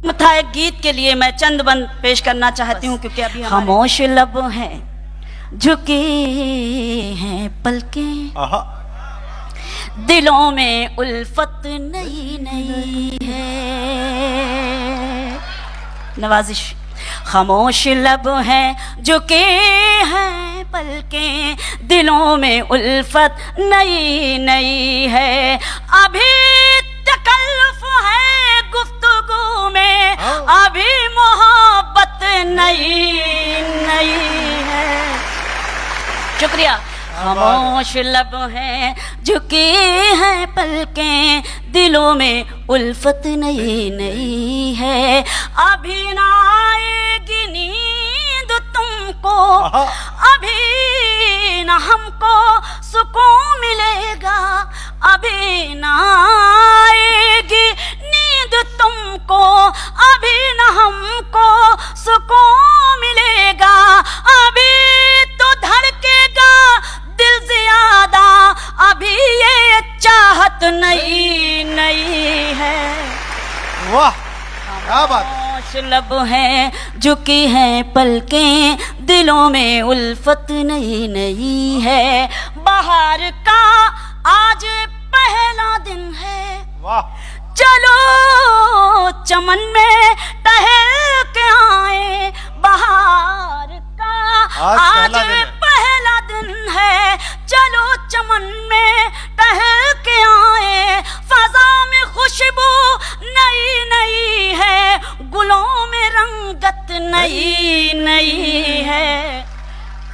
था एक गीत के लिए मैं चंद बंद पेश करना चाहती हूँ, क्योंकि अभी खामोश लब हैं झुकी हैं पलकें, दिलों में उल्फत नई नई है। नवाजिश। खामोश लब हैं झुके हैं पलकें, दिलों में उल्फत नई नई है। अभी तकल्लुफ है गुफ्तगू में, अभी मोहब्बत नई नई है। शुक्रिया। खामोश लब हैं झुकी हैं पलकें, दिलों में उल्फत नई नई है। अभी ना आएगी नींद तुमको, अभी ना हमको सुकून मिलेगा, अभी ना आएगी नींद तुमको, अभी ना हमको सुकून मिलेगा। अभी तो धड़केगा दिल ज्यादा, अभी ये चाहत नई नई है। वाह क्या बात। खामोश लब हैं झुकी हैं पलकें, दिलों में उल्फत नई नई है। बाहर का आज पहला दिन है, वाह। चलो चमन में टहल के आए। बाहर का आज पहला दिन है, चलो चमन में टहल के आए। फजा में खुशबू नई नई है, गुलों में रंगत नई नई है।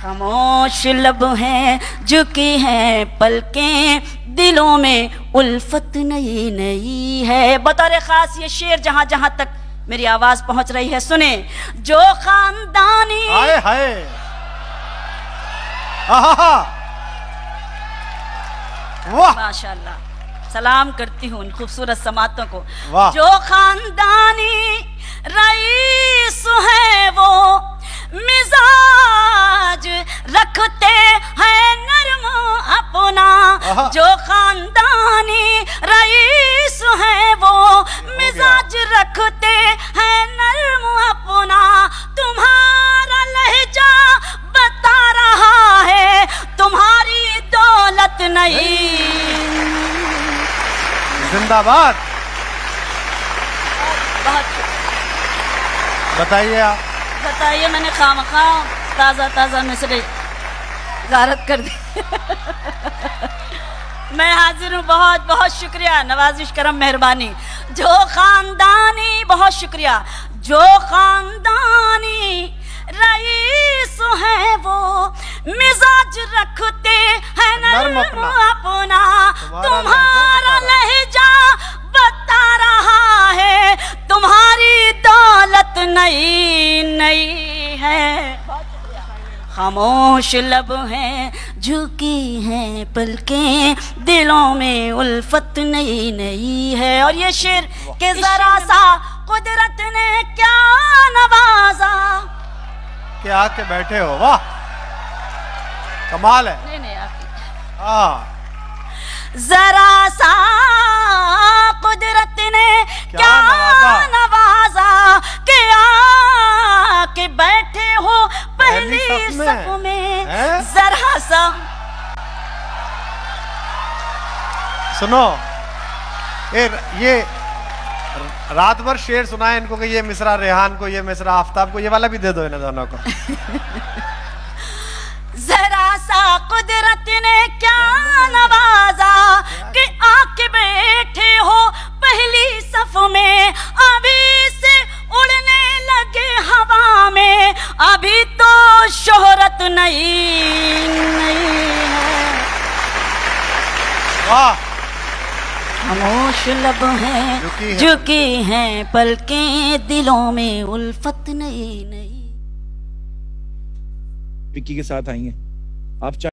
खामोश लब हैं झुकी हैं पलकें, दिलों में उल्फत नई नई है। बतौर खास ये शेर जहां जहां तक मेरी आवाज पहुंच रही है सुने। जो खानदानी हाय हाय वाह माशाल्लाह, सलाम करती हूँ उन खूबसूरत समातों को। वाह। जो खानदानी रईस है वो मिजाज रखते हैं नरम अपना। जो खानदानी रईस है वो मिजाज रखते हैं नरम अपना। तुम्हारा लहजा बता रहा है तुम्हारी दौलत नहीं। जिंदाबाद। बहुत बताइए आप। बताइए, मैंने खामखा ताज़ा ताज़ा मिसरे गारत कर दी। मैं हाजिर हूँ। बहुत बहुत शुक्रिया, नवाजिश करम मेहरबानी। जो खानदानी, बहुत शुक्रिया। जो खानदानी रईस है वो मिजाज रखते हैं नरम अपना। तुम्हारा लहजा बता रहा है तुम्हारी दौलत नई नई है। खामोश लब हैं झुकी हैं पलकें, दिलों में उल्फत नई नई है। और ये शेर के जरा सा कुदरत ने क्या नवाजा के आके बैठे हो। वाह कमाल है। नहीं नहीं हाँ जरा सा कुदरत ने क्या नवाजा के आके बैठे हो पहली सफ में। जरा सा सुनो, ये रात भर शेर सुनाए इनको कि ये मिसरा रेहान को, ये मिसरा आफ्ताब को, ये वाला भी दे दो इन्हें दोनों को। जरा सा कुदरत ने क्या नवाजा कि आके बैठे हो पहली सफ में। अभी से उड़ने लगे हवा में, अभी तो शोहरत नहीं है। वाह। खामोश लब हैं झुकी हैं पलकें, दिलों में उल्फत नई नई। विक्की के साथ आएंगे आप।